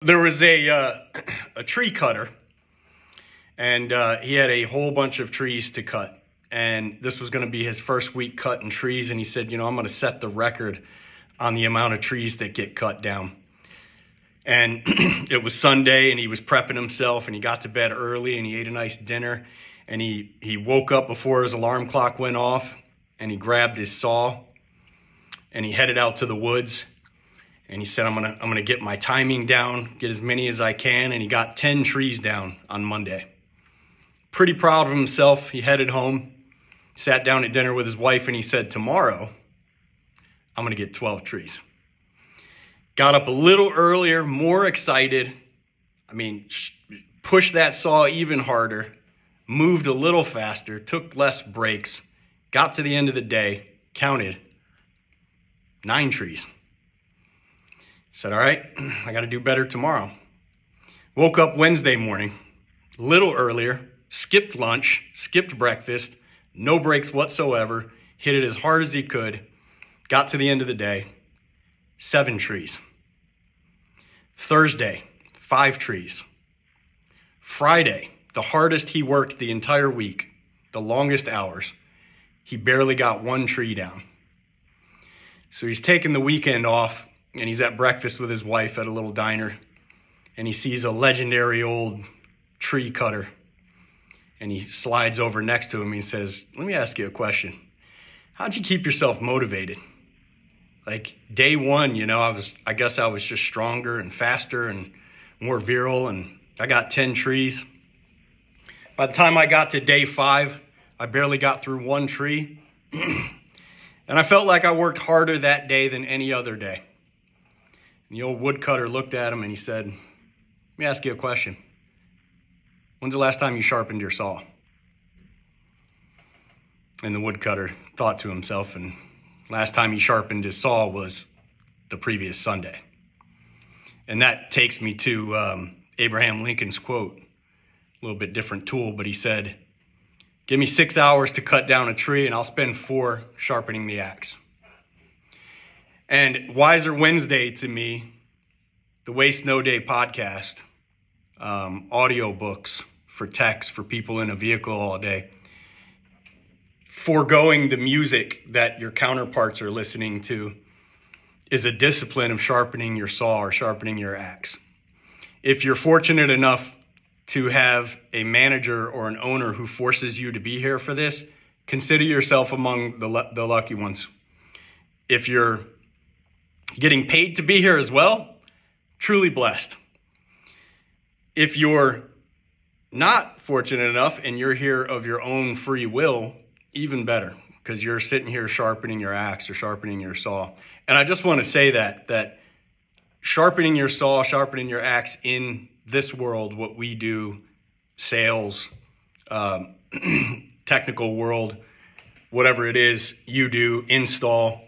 There was a tree cutter, and he had a whole bunch of trees to cut. And this was going to be his first week cutting trees. And he said, I'm going to set the record on the amount of trees that get cut down. And it was Sunday, and he was prepping himself, and he got to bed early, and he ate a nice dinner. And he woke up before his alarm clock went off, and he grabbed his saw, and he headed out to the woods. And he said, I'm gonna get my timing down, get as many as I can. And he got 10 trees down on Monday. Pretty proud of himself. He headed home, sat down at dinner with his wife, and he said, tomorrow, I'm gonna get 12 trees. Got up a little earlier, more excited. Pushed that saw even harder, moved a little faster, took less breaks, got to the end of the day, counted 9 trees. Said, all right, I got to do better tomorrow. Woke up Wednesday morning, a little earlier, skipped lunch, skipped breakfast, no breaks whatsoever, hit it as hard as he could, got to the end of the day, 7 trees. Thursday, 5 trees. Friday, the hardest he worked the entire week, the longest hours, he barely got 1 tree down. So he's taking the weekend off, and he's at breakfast with his wife at a little diner, and he sees a legendary old tree cutter, and he slides over next to him and he says, let me ask you a question. How'd you keep yourself motivated? Like day one, I guess I was just stronger and faster and more virile, and I got 10 trees. By the time I got to day 5, I barely got through 1 tree. And I felt like I worked harder that day than any other day. And the old woodcutter looked at him and he said, let me ask you a question. When's the last time you sharpened your saw? And the woodcutter thought to himself, and last time he sharpened his saw was the previous Sunday. And that takes me to Abraham Lincoln's quote, a little bit different tool, but he said, give me 6 hours to cut down a tree and I'll spend 4 sharpening the axe. And Wiser Wednesday to me, the Waste No Day podcast, audio books for text for people in a vehicle all day, foregoing the music that your counterparts are listening to is a discipline of sharpening your saw or sharpening your axe. If you're fortunate enough to have a manager or an owner who forces you to be here for this, consider yourself among the lucky ones. If you're getting paid to be here as well, truly blessed. If you're not fortunate enough and you're here of your own free will, even better, because you're sitting here sharpening your axe or sharpening your saw. And I just want to say that sharpening your saw, sharpening your axe in this world, what we do, sales, technical world, whatever it is you do, install,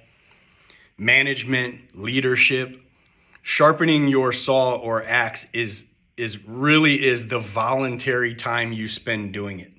management, leadership, sharpening your saw or axe is really the voluntary time you spend doing it.